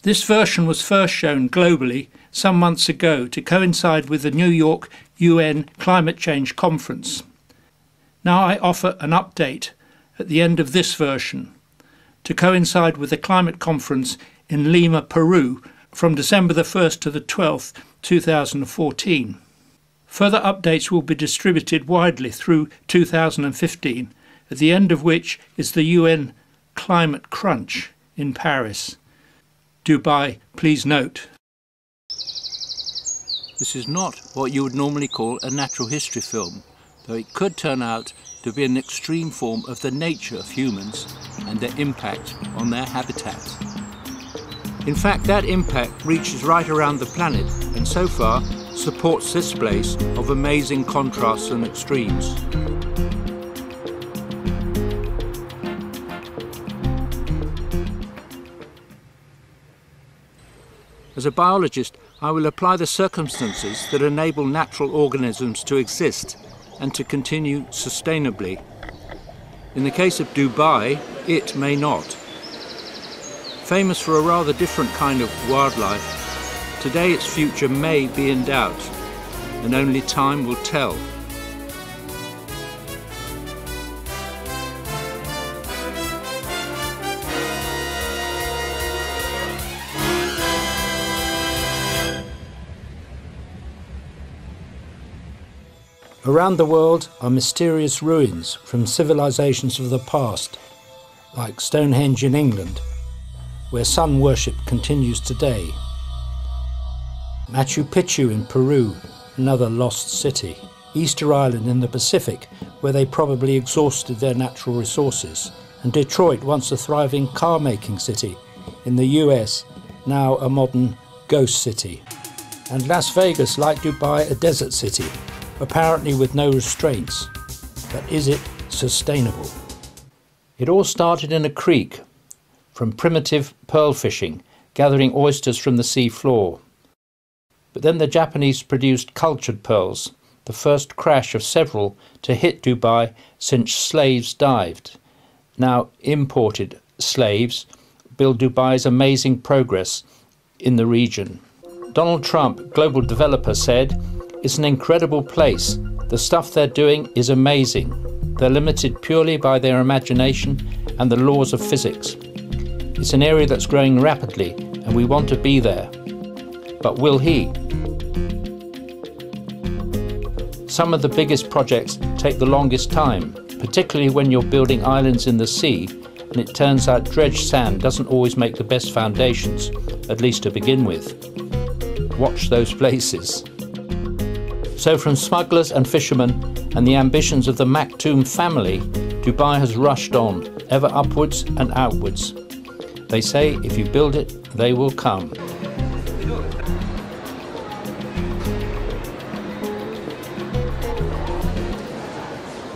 This version was first shown globally some months ago to coincide with the New York UN Climate Change Conference. Now I offer an update at the end of this version to coincide with the climate conference in Lima, Peru from December the 1st to the 12th, 2014. Further updates will be distributed widely through 2015, at the end of which is the UN Climate Crunch in Paris. Dubai, please note. This is not what you would normally call a natural history film, though it could turn out to be an extreme form of the nature of humans and their impact on their habitat. In fact, that impact reaches right around the planet and so far supports this place of amazing contrasts and extremes. As a biologist, I will apply the circumstances that enable natural organisms to exist and to continue sustainably. In the case of Dubai, it may not. Famous for a rather different kind of wildlife, today its future may be in doubt, and only time will tell. Around the world are mysterious ruins from civilizations of the past, like Stonehenge in England, where sun worship continues today. Machu Picchu in Peru, another lost city. Easter Island in the Pacific, where they probably exhausted their natural resources. And Detroit, once a thriving car-making city in the US, now a modern ghost city. And Las Vegas, like Dubai, a desert city, apparently with no restraints. But is it sustainable? It all started in a creek, from primitive pearl fishing, gathering oysters from the sea floor. But then the Japanese produced cultured pearls, the first crash of several to hit Dubai since slaves dived. Now imported slaves build Dubai's amazing progress in the region. Donald Trump, global developer, said, "It's an incredible place. The stuff they're doing is amazing. They're limited purely by their imagination and the laws of physics. It's an area that's growing rapidly and we want to be there." But will he? Some of the biggest projects take the longest time, particularly when you're building islands in the sea, and it turns out dredged sand doesn't always make the best foundations, at least to begin with. Watch those places. So from smugglers and fishermen and the ambitions of the Maktoum family, Dubai has rushed on, ever upwards and outwards. They say if you build it, they will come.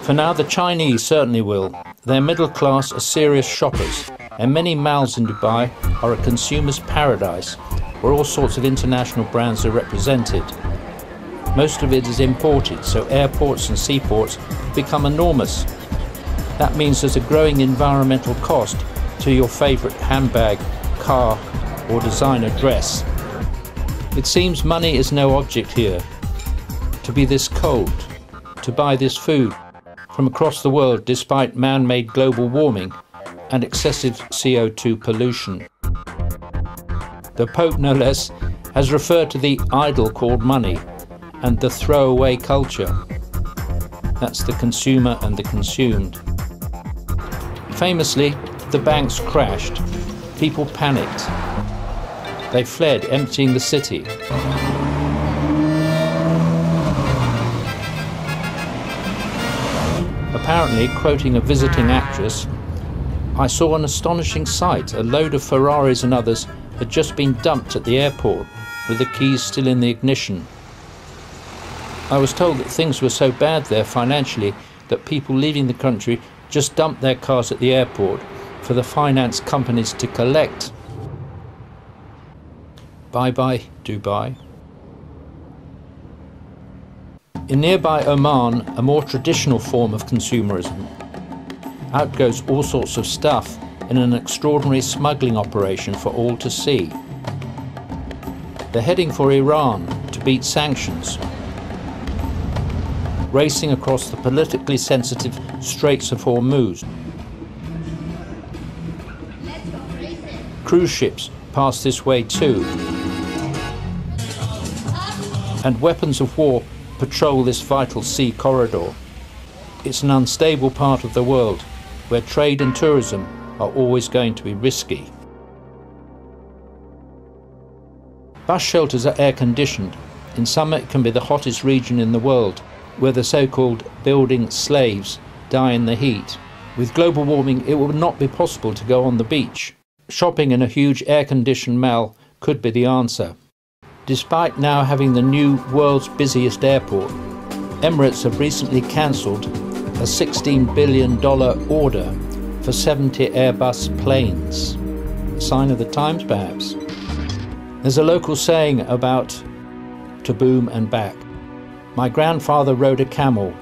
For now, the Chinese certainly will. Their middle class are serious shoppers, and many malls in Dubai are a consumer's paradise, where all sorts of international brands are represented. Most of it is imported, so airports and seaports become enormous. That means there's a growing environmental cost to your favourite handbag, car or designer dress. It seems money is no object here. To be this cold, to buy this food from across the world despite man-made global warming and excessive CO2 pollution. The Pope, no less, has referred to the idol called money and the throwaway culture. That's the consumer and the consumed. Famously, the banks crashed. People panicked. They fled, emptying the city. Apparently, quoting a visiting actress, "I saw an astonishing sight. A load of Ferraris and others had just been dumped at the airport, with the keys still in the ignition. I was told that things were so bad there financially that people leaving the country just dumped their cars at the airport for the finance companies to collect." Bye-bye, Dubai. In nearby Oman, a more traditional form of consumerism, out goes all sorts of stuff in an extraordinary smuggling operation for all to see. They're heading for Iran to beat sanctions, racing across the politically sensitive Straits of Hormuz. Cruise ships pass this way too, and weapons of war patrol this vital sea corridor. It's an unstable part of the world where trade and tourism are always going to be risky. Bus shelters are air-conditioned. In summer it can be the hottest region in the world, where the so-called building slaves die in the heat. With global warming, it would not be possible to go on the beach. Shopping in a huge air-conditioned mall could be the answer. Despite now having the new world's busiest airport, Emirates have recently cancelled a $16 billion order for 70 Airbus planes. A sign of the times, perhaps. There's a local saying about to boom and back. My grandfather rode a camel.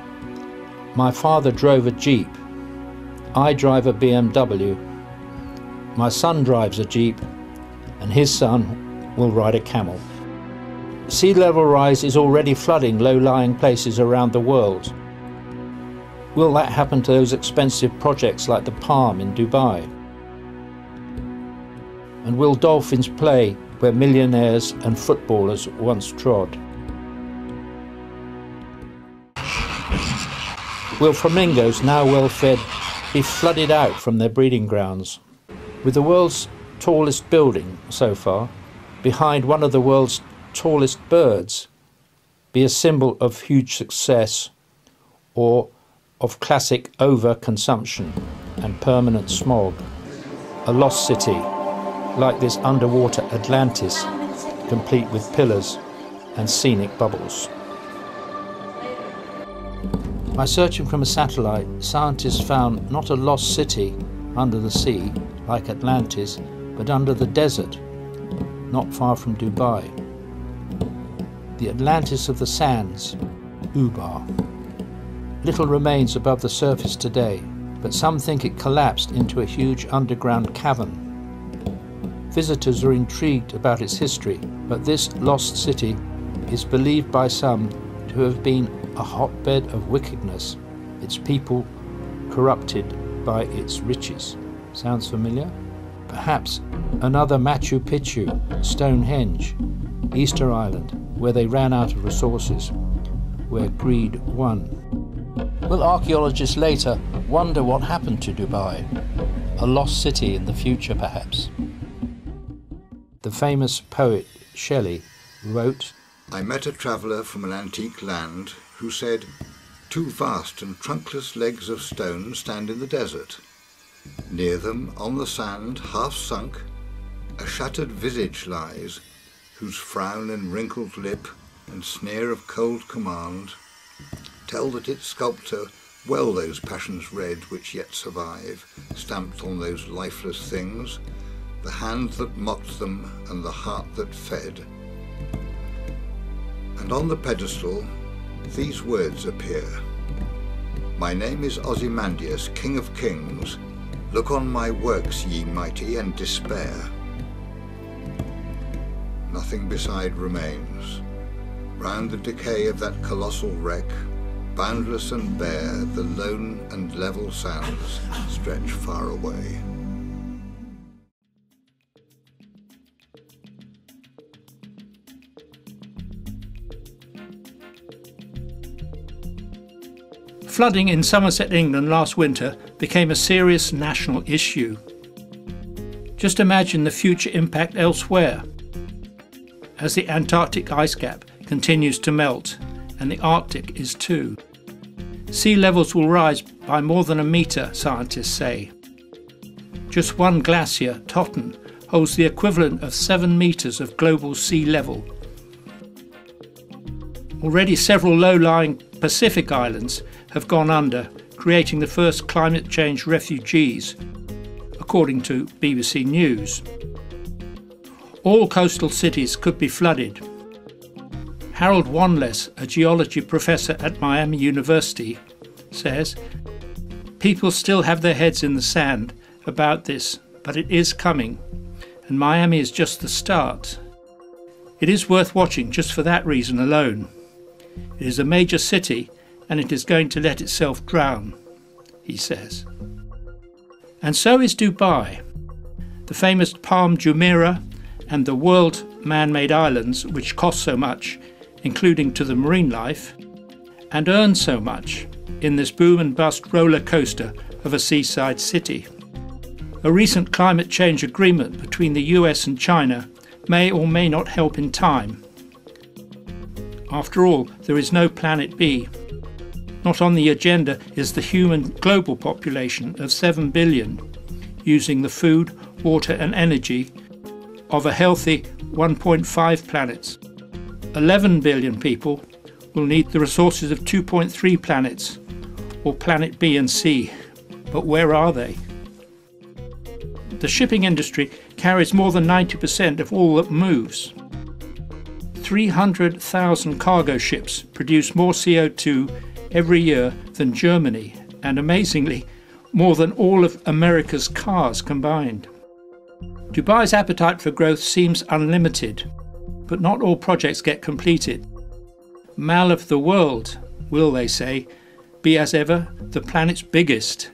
My father drove a Jeep. I drive a BMW. My son drives a Jeep, and his son will ride a camel. Sea level rise is already flooding low-lying places around the world. Will that happen to those expensive projects like the Palm in Dubai? And will dolphins play where millionaires and footballers once trod? Will flamingos, now well fed, be flooded out from their breeding grounds? With the world's tallest building so far behind one of the world's tallest birds, be a symbol of huge success or of classic overconsumption and permanent smog? A lost city, like this underwater Atlantis, complete with pillars and scenic bubbles. By searching from a satellite, scientists found not a lost city under the sea, like Atlantis, but under the desert, not far from Dubai. The Atlantis of the sands, Ubar. Little remains above the surface today, but some think it collapsed into a huge underground cavern. Visitors are intrigued about its history, but this lost city is believed by some to have been a hotbed of wickedness, its people corrupted by its riches. Sounds familiar? Perhaps another Machu Picchu, Stonehenge, Easter Island, where they ran out of resources, where greed won. Will archaeologists later wonder what happened to Dubai? A lost city in the future, perhaps? The famous poet Shelley wrote, I met a traveller from an antique land who said, 2 vast and trunkless legs of stone stand in the desert. Near them, on the sand, half sunk, a shattered visage lies, whose frown and wrinkled lip and sneer of cold command tell that its sculptor well those passions read which yet survive, stamped on those lifeless things, the hand that mocked them and the heart that fed. And on the pedestal these words appear, My name is Ozymandias, King of Kings, look on my works, ye mighty, and despair. Nothing beside remains. Round the decay of that colossal wreck, boundless and bare, the lone and level sands stretch far away. Flooding in Somerset, England last winter became a serious national issue. Just imagine the future impact elsewhere. As the Antarctic ice cap continues to melt, and the Arctic is too. Sea levels will rise by more than 1 metre, scientists say. Just one glacier, Totten, holds the equivalent of 7 metres of global sea level. Already several low-lying Pacific islands have gone under, creating the first climate change refugees, according to BBC News. All coastal cities could be flooded. Harold Wanless, a geology professor at Miami University, says, people still have their heads in the sand about this, but it is coming, and Miami is just the start. It is worth watching just for that reason alone. It is a major city and it is going to let itself drown, he says. And so is Dubai. The famous Palm Jumeirah and the world man-made islands which cost so much, including to the marine life, and earn so much in this boom and bust roller coaster of a seaside city. A recent climate change agreement between the US and China may or may not help in time. After all, there is no planet B. Not on the agenda is the human global population of 7 billion, using the food, water and energy of a healthy 1.5 planets. 11 billion people will need the resources of 2.3 planets, or planet B and C. But where are they? The shipping industry carries more than 90% of all that moves. 300,000 cargo ships produce more CO2 every year than Germany, and amazingly, more than all of America's cars combined. Dubai's appetite for growth seems unlimited, but not all projects get completed. Mall of the world, will they say, be as ever the planet's biggest.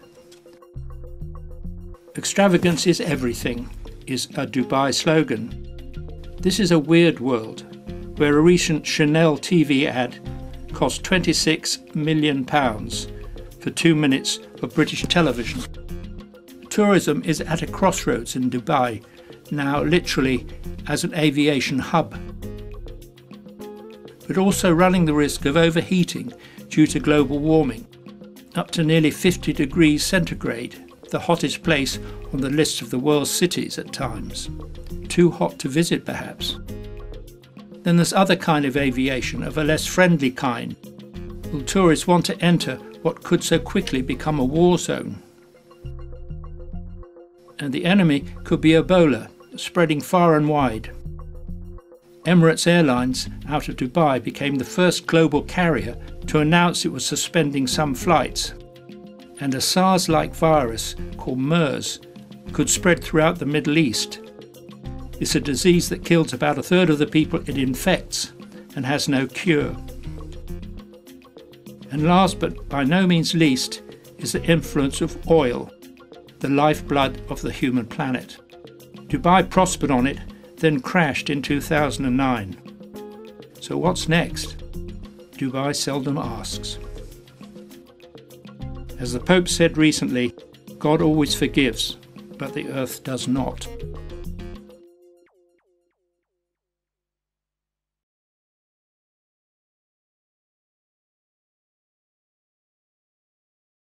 Extravagance is everything, is a Dubai slogan. This is a weird world, where a recent Chanel TV ad cost £26 million for 2 minutes of British television. Tourism is at a crossroads in Dubai, now literally as an aviation hub, but also running the risk of overheating due to global warming, up to nearly 50 degrees centigrade, the hottest place on the list of the world's cities at times. Too hot to visit, perhaps. Then there's other kind of aviation, of a less friendly kind. Will tourists want to enter what could so quickly become a war zone? And the enemy could be Ebola, spreading far and wide. Emirates Airlines out of Dubai became the first global carrier to announce it was suspending some flights. And a SARS-like virus called MERS could spread throughout the Middle East. It's a disease that kills about a third of the people it infects and has no cure. And last but by no means least is the influence of oil, the lifeblood of the human planet. Dubai prospered on it, then crashed in 2009. So what's next? Dubai seldom asks. As the Pope said recently, God always forgives, but the earth does not.